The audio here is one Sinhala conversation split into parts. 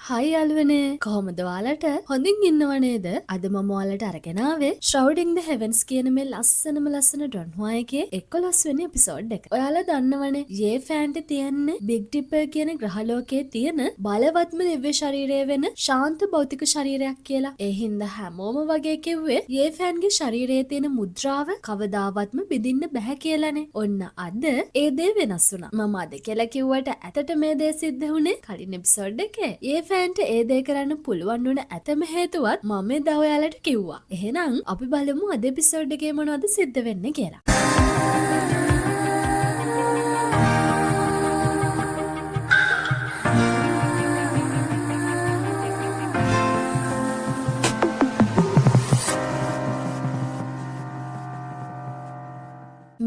හයි යාළුවනේ කොහොමද ඔයාලට හොඳින් ඉන්නව නේද? අද මම ඔයාලට අරගෙන ආවේ Shrouding the Heavens කියන මේ ලස්සන ඩොන්හුවා එකේ 11 වෙනි එපිසෝඩ් එක. ඔයාලා දන්නවනේ යේ ෆෑන්ට තියෙන්නේ බිග් ඩිපර් කියන ග්‍රහලෝකයේ තියෙන බලවත්ම දිව්‍ය ශරීරය වෙන ශාන්ත භෞතික ශරීරයක් කියලා. ඒ හින්දා හැමෝම වගේ කිව්වේ යේ ෆෑන්ගේ ශරීරයේ තියෙන මුද්‍රාව කවදාවත්ම බිඳින්න බෑ කියලානේ. ඔන්න අද ඒ දේ වෙනස් වුණා. මම අද කියලා කිව්වට ඇතට මේ දේ සිද්ධ වුණේ කලින් එපිසෝඩ් එකේ. ඒ ෆෑන්ට ඒ දේ කරන්න පුළුවන් වුණ ඇතම හේතුවත් මම එදා ඔයාලට කිව්වා. එහෙනම් අපි බලමු අද එපිසෝඩ් එකේ මොනවද සිද්ධ වෙන්නේ කියලා.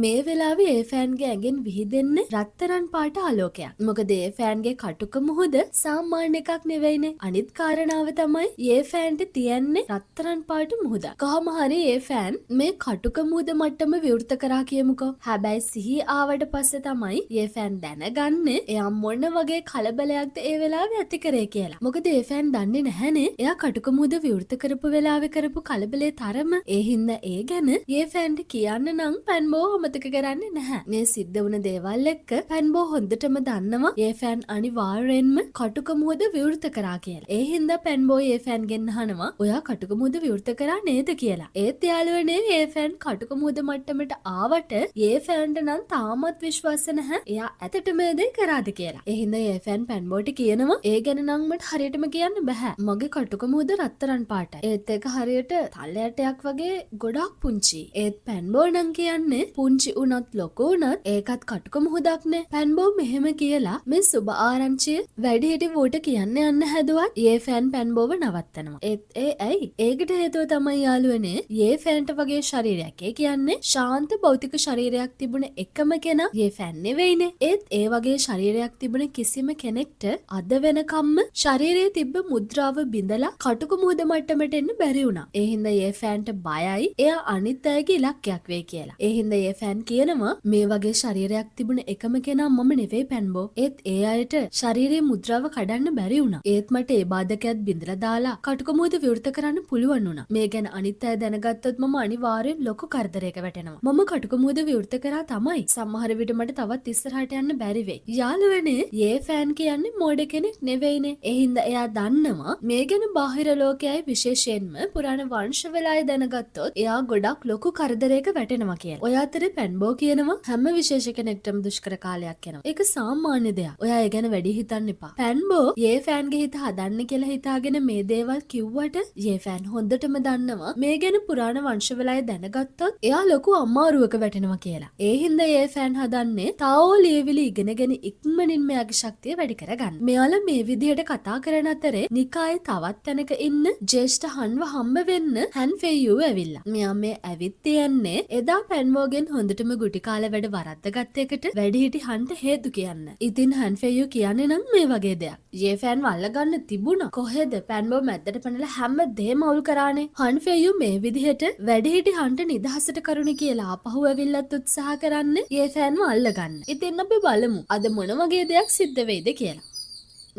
මේ වෙලාවේ ඒ ෆෑන්ගේ ඇඟෙන් විහිදෙන්නේ රත්තරන් පාට ආලෝකයක්. මොකද ඒ ෆෑන්ගේ කටුක මුහුද සාමාන්‍ය එකක් නෙවෙයිනේ. අනිත් කාරණාව තමයි ඒ ෆෑන්ට තියන්නේ රත්තරන් පාට මුහුදක්. කොහොම හරි ඒ ෆෑන් මේ කටුක මුහුද මට්ටම විවෘත කරා කියමුකෝ. හැබැයි සිහි ආවට පස්සේ තමයි ඒ ෆෑන් දැනගන්නේ එයා මොන වගේ කලබලයක්ද ඒ වෙලාවේ ඇති කරේ කියලා. මොකද ඒ ෆෑන් දන්නේ නැහැනේ එයා කටුක මුහුද විවෘත කරපු වෙලාවේ කරපු කලබලේ තරම. ඒ හින්දා ඒ ගැන ඒ ෆෑන්ට කියන්න නම් පැන්බෝ මතක කරන්නේ නැහැ. මේ සිද්ධ වුණ දේවල් එක්ක පැන්බෝ හොඳටම දන්නවා ඒ ෆෑන් අනිවාර්යෙන්ම කටුක මුහුද විවෘත කරා කියලා. ඒ හින්දා පැන්බෝ ඒ ෆෑන්ගෙන් අහනවා ඔයා කටුක මුහුද විවෘත කරා නේද කියලා. ඒත් යාළුවනේ ඒ ෆෑන් කටුක මුහුද මට්ටමට ආවට ඒ ෆෑන්ට නම් තාමත් විශ්වාස නැහැ එයා ඇත්තට මේ දේ කරාද කියලා. ඒ හින්දා ඒ ෆෑන් පැන්බෝට කියනවා ඒ ගැන නම් මට හරියටම කියන්න බෑ. මගේ කටුක මුහුද රත්තරන් පාටයි. ඒත් ඒක හරියට තලයටයක් වගේ ගොඩක් පුංචි. ඒත් පැන්බෝ නම් කියන්නේ පුංචි උනත් ලොකු උනත් ඒකත් කටුක මුහුදක්නේ. පැන්බෝ මෙහෙම කියලා මේ සුබ ආරංචිය වැඩිහිටි වුට කියන්න යන්න හැදුවත් යේ ෆෑන් පැන්බෝව නවත්තනවා. ඒත් ඒ ඇයි? ඒකට හේතුව තමයි යාළුවනේ යේ ෆෑන්ට වගේ ශරීරයක්. ඒ කියන්නේ ශාන්ත භෞතික ශරීරයක් තිබුණ එකම කෙනා යේ ෆෑන් නෙවෙයිනේ. ඒත් ඒ වගේ ශරීරයක් තිබුණ කිසිම කෙනෙක්ට අද වෙනකම්ම ශරීරයේ තිබ්බ මුද්‍රාව බිඳලා කටුක මුහුද මට්ටමට එන්න බැරි වුණා. ඒ හින්දා යේ ෆෑන්ට බයයි එයා අනිත් අයගේ ඉලක්කයක් වෙයි කියලා. ඒ හින්දා යේ ෆෑන් කියනවා මේ වගේ ශරීරයක් තිබුණ එකම කෙනා මම නෙවෙයි පැන්බෝ. ඒත් ඒ අයට ශරීරයේ මුද්‍රාව කඩන්න බැරි වුණා. ඒත් මට ඒ බාධකයක් බිඳලා දාලා කටුක මුහුද විවෘත කරන්න පුළුවන් වුණා. මේ ගැන අනිත් අය දැනගත්තොත් මම අනිවාර්යෙන් ලොකු කරදරයක වැටෙනවා. මම කටුක මුහුද විවෘත කරා තමයි. සමහර විට මට තවත් ඉස්සරහට යන්න බැරි වෙයි. යාළුවනේ යේ ෆෑන් කියන්නේ මෝඩ කෙනෙක් නෙවෙයිනේ. ඒ හින්දා එයා දන්නවා මේ ගැන බාහිර ලෝකයයි විශේෂයෙන්ම පුරාණ වංශවලයි දැනගත්තොත් එයා ගොඩක් ලොකු කරදරයක වැටෙනවා කියලා. ඔය අතරේ පැන්බෝ කියනවා හැම විශේෂ කෙනෙක්ටම දුෂ්කර කාලයක් යනවා. ඒක සාමාන්‍ය දෙයක්. ඔයා ඒ ගැන වැඩි හිතන්න එපා. පැන්බෝ යේ ෆෑන්ගේ හිත හදන්න කියලා හිතාගෙන මේ දේවල් කිව්වට යේ ෆෑන් හොඳටම දන්නවා මේ ගැන පුරාණ වංශවලයි දැනගත්තොත් එයා ලොකු අමාරුවක වැටෙනවා කියලා. ඒ හින්දා යේ ෆෑන් හදන්නේ තාවෝ ලියවිලි ඉගෙනගෙන ඉක්මනින් මෙයාගේ ශක්තිය වැඩි කරගන්න. මෙයාලා මේ විදිහට කතා කරන අතරේ නිකායේ තවත් තැනක ඉන්න ජේෂ්ඨ හන්ව හම්බ වෙන්න hän ෆෙයු ඇවිල්ලා. මෙයා මේ ඇවිත් තියන්නේ එදා පැන්බෝගෙන් හොඳටම ගුටි කාලේ වැඩ වරද්දගත් එකට වැඩිහිටි හන්ට හේතු කියන්න. ඉතින් hän ෆෙයු කියන්නේ නම් මේ වගේ දෙයක්. යේ ෆෑන් වල්ලගන්න තිබුණා. කොහෙද පැන්බෝ මැද්දට පැනලා හැම දෙම අවුල් කරානේ. hän ෆෙයු මේ විදිහට වැඩිහිටි හන්ට නිදහසට කරුණි කියලා ආපහු ඇවිල්ලත් උත්සාහ කරන්නේ යේ ෆෑන්ව අල්ලගන්න. ඉතින් අපි බලමු අද මොන වගේ දෙයක් සිද්ධ වෙයිද කියලා.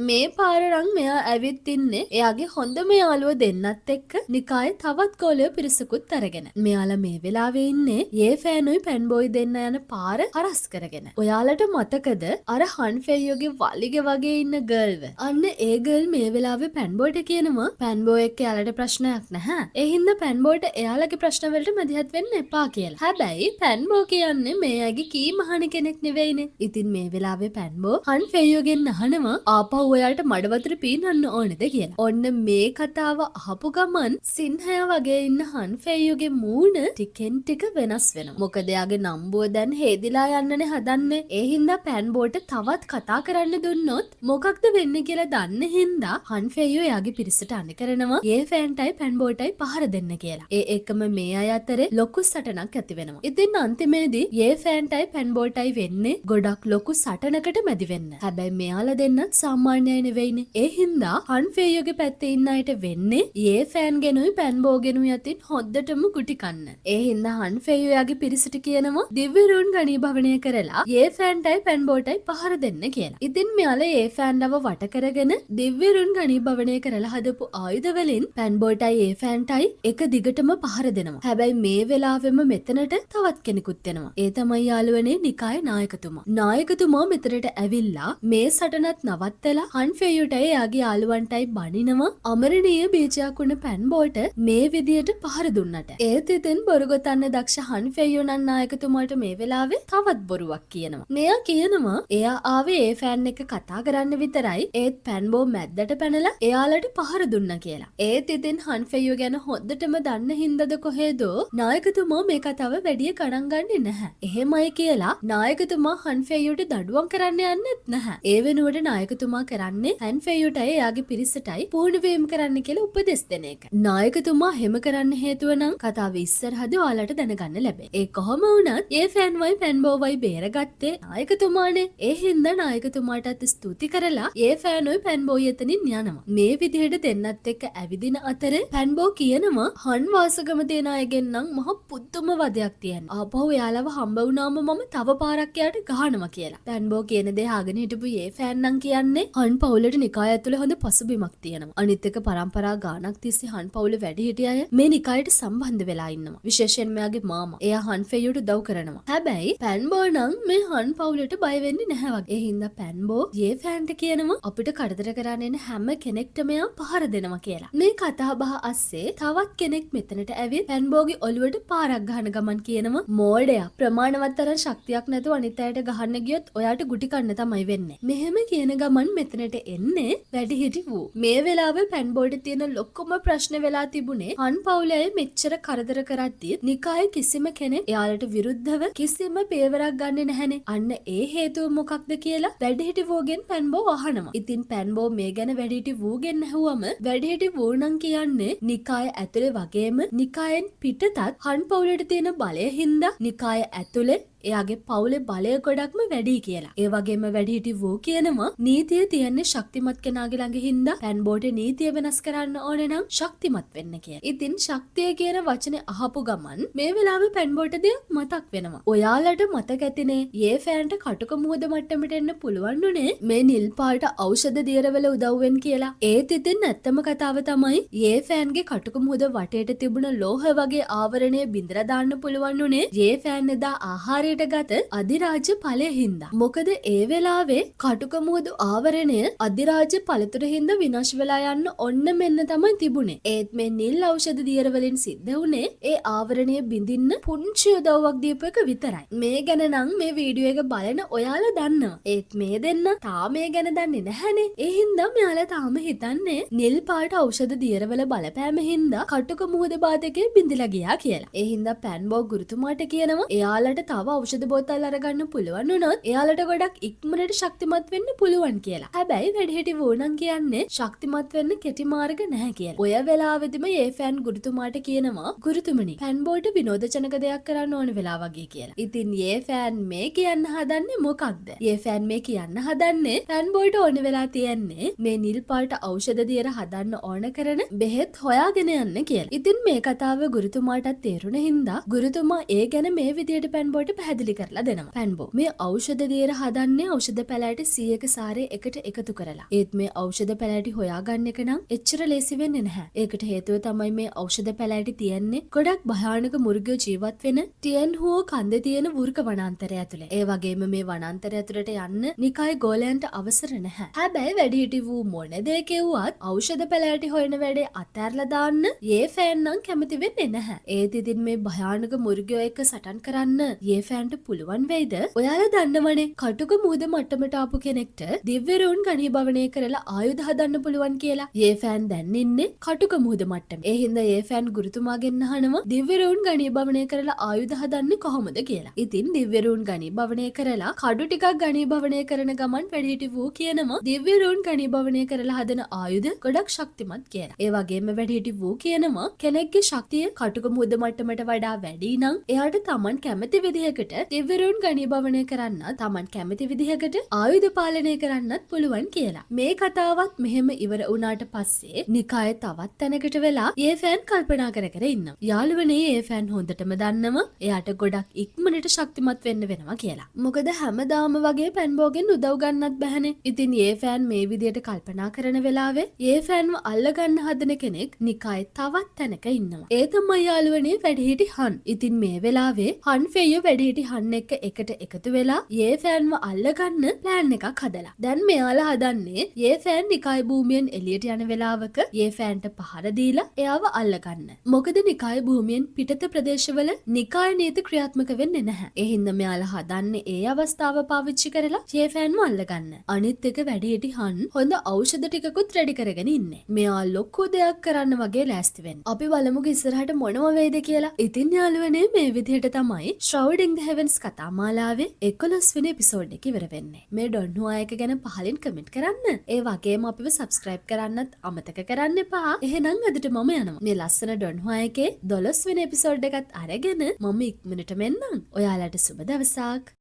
මේ පාරරං මෙයා ඇවිත් ඉන්නේ එයාගේ හොඳම යාළුව දෙන්නත් එක්ක නිකායේ තවත් ගෝලයෝ පිරිසකුත් අරගෙන. මෙයාලා මේ වෙලාවේ ඉන්නේ යේ ෆෑනුයි පැන්බෝයි දෙන්න යන පාර හරස් කරගෙන. ඔයාලට මතකද අර Han ෆෙයෝගේ වලිගේ වගේ ඉන්න ගර්ල්ව? අන්න ඒ ගර්ල් මේ වෙලාවේ පැන්බෝට කියනවා පැන්බෝ එක්ක එයාලට ප්‍රශ්නයක් නැහැ. ඒ හින්දා පැන්බෝට එයාලගේ ප්‍රශ්න වලට මැදිහත් වෙන්න එපා කියලා. හැබැයි පැන්බෝ කියන්නේ මේ අයගේ කී මහණ කෙනෙක් නෙවෙයිනේ. ඉතින් මේ වෙලාවේ පැන්බෝ Han ෆෙයෝගෙන් අහනවා ආපහු ඔයාලට මඩ වතුර පීනන්න ඕනේද කියලා. ඔන්න මේ කතාව අහපු ගමන් සින්හයා වගේ ඉන්න Han ෆෙයුගේ මූණ ටිකෙන් ටික වෙනස් වෙනවා. මොකද එයාගේ නම්බුව දැන් හේදිලා යන්නනේ හදන්නේ. ඒ හින්දා පැන්බෝට තවත් කතා කරන්න දුන්නොත් මොකක්ද වෙන්නේ කියලා දන්න හින්දා Han ෆෙයු එයාගේ පිරිසට අණ කරනවා යේ ෆෑන්ටයි පැන්බෝටයි පහර දෙන්න කියලා. ඒ එක්කම මේ අය අතරේ ලොකු සටනක් ඇති වෙනවා. ඉතින් අන්තිමේදී යේ ෆෑන්ටයි පැන්බෝටයි වෙන්නේ ගොඩක් ලොකු සටනකට මැදි වෙන්න. හැබැයි මෙයාලා දෙන්නත් සාමාන්‍ය සාමාන්‍යයි නෙවෙයිනේ. ඒ හින්දා හන්ෆේයෝගේ පැත්තේ ඉන්න අයට වෙන්නේ ඒ ෆෑන් ගෙනුයි පැන්බෝගෙනුයි අතින් හොද්දටම ගුටි කන්න. ඒ හින්දා හන්ෆේයෝයාගේ පිරිසට කියනවා දිව්‍ය රුවන් ඝනීභවනය කරලා ඒ ෆෑන්ටයි පැන්බෝටයි පහර දෙන්න කියලා. ඉතින් මෙයාලා ඒ ෆෑන්ව වට කරගෙන දිව්‍ය රුවන් ඝනීභවනය කරලා හදපු ආයුධ වලින් පැන්බෝටයි ඒ ෆෑන්ටයි එක දිගටම පහර දෙනවා. හැබැයි මේ වෙලාවෙම මෙතනට තවත් කෙනෙකුත් එනවා. ඒ තමයි යාළුවනේ නිකාය නායකතුමා. නායකතුමා මෙතනට ඇවිල්ලා මේ සටනත් නවත්තලා හන්ෆේයුටයි එයාගේ යාළුවන්ටයි බනිනවා. අමරණීය බීජයක් වුණ පැන්බෝට මේ විදියට පහර දුන්නට. ඒත් ඉතින් බොරු ගොතන්න දක්ෂ හන්ෆේයු නම් නායකතුමාට මේ වෙලාවේ තවත් බොරුවක් කියනවා. මෙයා කියනවා එයා ආවේ ඒ ෆෑන් එක කතා කරන්න විතරයි. ඒත් පැන්බෝ මැද්දට පැනලා එයාලට පහර දුන්නා කියලා. ඒත් ඉතින් හන්ෆේයු ගැන හොද්දටම දන්න හින්දාද කොහෙදෝ නායකතුමා මේ කතාව වැඩි ගණන් ගන්නේ නැහැ. එහෙමයි කියලා නායකතුමා හන්ෆේයුට දඩුවම් කරන්න යන්නෙත් නැහැ. ඒ වෙනුවට නායකතුමා කරන්නේ හන්ෆේයුටයි එයාගේ පිරිසටයි පුහුණු වීම කරන්න කියලා උපදෙස් දෙන එක. නායකතුමා හැම කරන්න හේතුව නම් කතාව ඉස්සරහදී ඔයාලට දැනගන්න ලැබේ. ඒ කොහොම වුණත් ඒ ෆෑන්වයි පැන්බෝවයි බේරගත්තේ නායකතුමානේ. ඒ හින්දා නායකතුමාටත් ස්තුති කරලා ඒ ෆෑනෝයි පැන්බෝයි එතනින් යනවා. මේ විදිහට දෙන්නත් එක්ක ඇවිදින අතරේ පැන්බෝ කියනවා හන් වාසගම දෙන අයගෙන් නම් මහ පුදුම වදයක් තියෙනවා. ආපහු එයාලව හම්බ වුණාම මම තව පාරක් යාට ගහනවා කියලා. පැන්බෝ කියන දේ අහගෙන හිටපු ඒ ෆෑන් නම් කියන්නේ හන් පවුලට නිකාය ඇතුලේ හොඳ පසුබිමක් තියෙනවා. අනිත් එක පරම්පරා ගානක් තිස්සේ හන් පවුලේ වැඩි හිටිය අය මේ නිකායට සම්බන්ධ වෙලා ඉන්නවා. විශේෂයෙන් මෙයාගේ මාමා. එයා හන් ෆෙයුට උදව් කරනවා. හැබැයි පැන්බෝ නම් මේ හන් පවුලට බය වෙන්නේ නැහැ වගේ. ඒ හින්දා පැන්බෝ ඒ ෆෑන්ට කියනවා අපිට කරදර කරන්න එන හැම කෙනෙක්ටම එයා පහර දෙනවා කියලා. මේ කතා බහ අස්සේ තවත් කෙනෙක් මෙතනට ඇවිත් පැන්බෝගේ ඔළුවට පාරක් ගහන ගමන් කියනවා මෝඩයා ප්‍රමාණවත් තරම් ශක්තියක් නැතුව අනිත් අයට ගහන්න ගියොත් ඔයාට ගුටි කන්න තමයි වෙන්නේ. මෙහෙම කියන ගමන් මෙතනට එන්නේ වැඩිහිටි වූ. මේ වෙලාවේ පැන්බෝට තියෙන ලොකුම ප්‍රශ්න වෙලා තිබුණේ හන් පවුලේ මෙච්චර කරදර කරද්දී නිකායේ කිසිම කෙනෙක් එයාලට විරුද්ධව කිසිම පියවරක් ගන්නෙ නැහැනේ. අන්න ඒ හේතුව මොකක්ද කියලා වැඩිහිටි වූගෙන් පැන්බෝ අහනවා. ඉතින් පැන්බෝ මේ ගැන වැඩිහිටි වූගෙන් ඇහුවම වැඩිහිටි වූ නම් කියන්නේ නිකාය ඇතුලේ වගේම නිකායෙන් පිටතත් හන් පවුලට තියෙන බලය හින්දා නිකාය ඇතුලේ එයාගේ පවුලේ බලය ගොඩක්ම වැඩි කියලා. ඒ වගේම වැඩිහිටි වූ කියනවා නීතිය තියන්නේ ශක්තිමත් කෙනාගේ ළඟ හින්දා පැන්බෝට නීතිය වෙනස් කරන්න ඕනේ නම් ශක්තිමත් වෙන්න කියලා. ඉතින් ශක්තිය කියන වචනේ අහපු ගමන් මේ වෙලාවේ පැන්බෝට දෙයක් මතක් වෙනවා. ඔයාලට මතක ඇතිනේ ඒ ෆෑන්ට කටුක මුහුද මට්ටමට එන්න පුළුවන් උනේ මේ නිල් පාට ඖෂධ දියරවල උදව්වෙන් කියලා. ඒත් ඉතින් නැත්තම කතාව තමයි ඒ ෆෑන්ගේ කටුක මුහුද වටේට තිබුණ ලෝහ වගේ ආවරණය බිඳලා දාන්න පුළුවන් උනේ ඒ ෆෑන් එදා ආහාරය ගත අධිරාජ්‍ය ඵලය හින්දා. මොකද ඒ වෙලාවේ කටුක මුහුදු ආවරණය අධිරාජ්‍ය ඵලතුර හින්දා විනාශ වෙලා යන්න ඔන්න මෙන්න තමයි තිබුණේ. ඒත් මේ නිල් ඖෂධ දියර වලින් සිද්ධ වුණේ ඒ ආවරණය බිඳින්න පුංචි උදව්වක් දීපු එක විතරයි. මේ ගැන නම් මේ වීඩියෝ එක බලන ඔයාලා දන්නවා. ඒත් මේ දෙන්න තාම මේ ගැන දන්නේ නැහැනේ. ඒ හින්දා මෙයාලා තාම හිතන්නේ නිල් පාට ඖෂධ දියර වල බලපෑම හින්දා කටුක මුහුද බාධකේ බිඳිලා ගියා කියලා. ඒ හින්දා පැන්බෝ ගුරුතුමාට කියනවා එයාලට තව ඖෂධ බෝතල් අරගන්න පුළුවන් වුණොත් එයාලට ගොඩක් ඉක්මනට ශක්තිමත් වෙන්න පුළුවන් කියලා. හැබැයි වැඩිහිටි වුණන් කියන්නේ ශක්තිමත් වෙන්න කෙටි මාර්ග නැහැ කියලා. ඔය වෙලාවෙදිම ඒ ෆෑන් ගුරුතුමාට කියනවා ගුරුතුමනි පැන්බෝට විනෝදජනක දෙයක් කරන්න ඕන වෙලා වගේ කියලා. ඉතින් ඒ ෆෑන් මේ කියන්න හදන්නේ මොකක්ද? ඒ ෆෑන් මේ කියන්න හදන්නේ පැන්බෝට ඕන වෙලා තියන්නේ මේ නිල් පාට ඖෂධ දියර හදන්න ඕන කරන බෙහෙත් හොයාගෙන යන්න කියලා. ඉතින් මේ කතාව ගුරුතුමාටත් තේරුණ හින්දා ගුරුතුමා ඒ ගැන මේ විදියට පැන්බෝට පැහැදිලි කරලා දෙනවා. පැන්බෝ මේ ඖෂධ දියර හදන්නේ ඖෂධ පැලෑටි 100ක සාරේ එකට එකතු කරලා. ඒත් මේ ඖෂධ පැලෑටි හොයාගන්න එක නම් එච්චර ලේසි වෙන්නේ නැහැ. ඒකට හේතුව තමයි මේ ඖෂධ පැලෑටි තියන්නේ ගොඩක් භයානක මුර්ගයෝ ජීවත් වෙන ටියන් හුව කන්දේ තියෙන වෘක වනාන්තරය ඇතුලේ. ඒ වගේම මේ වනාන්තරය ඇතුලට යන්න නිකාය ගෝලයන්ට අවසර නැහැ. හැබැයි වැඩිහිටි වූ මොන දේ කෙව්වත් ඖෂධ පැලෑටි හොයන වැඩේ අතහැරලා දාන්න ඒ ෆෑන් නම් කැමති වෙන්නේ නැහැ. ඒත් ඉතින් මේ භයානක මුර්ගයෝ එක්ක සටන් කරන්න ඒ ෆෑන්ට පුළුවන් වෙයිද? ඔයාලා දන්නවනේ කටුක මුහුද මට්ටමට ආපු කෙනෙක්ට දිව්‍ය රුවන් ඝනීභවනය කරලා ආයුධ හදන්න පුළුවන් කියලා. ඒ ෆෑන් දැන් ඉන්නේ කටුක මුහුද මට්ටමේ. ඒ හින්දා ඒ ෆෑන් ගුරුතුමාගෙන් අහනවා දිව්‍ය රුවන් ඝනීභවනය කරලා ආයුධ හදන්නේ කොහොමද කියලා. ඉතින් දිව්‍ය රුවන් ඝනීභවනය කරලා කඩු ටිකක් ඝනීභවනය කරන ගමන් වැඩිහිටි වූ කියනවා දිව්‍ය රුවන් ඝනීභවනය කරලා හදන ආයුධ ගොඩක් ශක්තිමත් කියලා. ඒ වගේම වැඩිහිටි වූ කියනවා කෙනෙක්ගේ ශක්තිය කටුක මුහුද මට්ටමට වඩා වැඩි නම් එයාට Taman කැමති විදිහකට විදිහකට දෙවිවරුන් ගණීභවනය කරන්න තමන් කැමති විදිහකට ආයුධ පාලනය කරන්නත් පුළුවන් කියලා. මේ කතාවත් මෙහෙම ඉවර වුණාට පස්සේ නිකාය තවත් තැනකට වෙලා ඒ ෆෑන් කල්පනා කර කර ඉන්නවා. යාළුවනේ ඒ ෆෑන් හොඳටම දන්නම එයාට ගොඩක් ඉක්මනට ශක්තිමත් වෙන්න වෙනවා කියලා. මොකද හැමදාම වගේ පැන්බෝගෙන් උදව් ගන්නත් බැහැනේ. ඉතින් ඒ ෆෑන් මේ විදිහට කල්පනා කරන වෙලාවේ ඒ ෆෑන්ව අල්ලගන්න හදන කෙනෙක් නිකාය තවත් තැනක ඉන්නවා. ඒ තමයි යාළුවනේ වැඩිහිටි හන්. ඉතින් මේ වෙලාවේ හන් ෆෙයෝ වැඩිහිටි හන් එක්ක එකට එකතු වෙලා ඒ ෆෑන්ව අල්ලගන්න ප්ලෑන් එකක් හදලා. දැන් මෙයාලා හදන්නේ ඒ ෆෑන් නිකාය භූමියෙන් එළියට යන වෙලාවක ඒ ෆෑන්ට පහර දීලා එයාව අල්ලගන්න. මොකද නිකාය භූමියෙන් පිටත ප්‍රදේශවල නිකාය නීති ක්‍රියාත්මක වෙන්නේ නැහැ. ඒ හින්දා මෙයාලා හදන්නේ ඒ අවස්ථාව පාවිච්චි කරලා ඒ ෆෑන්ව අල්ලගන්න. අනිත් එක වැඩිහිටි හන් හොඳ ඖෂධ ටිකකුත් රෙඩි කරගෙන ඉන්නේ. මෙයා ලොකු දෙයක් කරන්න වගේ ලෑස්ති වෙන්න. අපි බලමු ඉස්සරහට මොනව වෙයිද කියලා. ඉතින් යාළුවනේ මේ විදිහට තමයි Shrouding the Heavens කතා මාලාවේ 11 වෙනි එපිසෝඩ් එක ඉවර වෙන්නේ. මේ ඩොන්හුවා එක ගැන පහලින් කමෙන්ට් කරන්න. ඒ වගේම අපිව සබ්ස්ක්‍රයිබ් කරන්නත් අමතක කරන්න එපා. එහෙනම් අදට මම යනවා. මේ ලස්සන ඩොන්හුවා එකේ 12 වෙනි එපිසෝඩ් එකත් අරගෙන මම ඉක්මනටම එන්නම්. ඔයාලට සුබ දවසක්.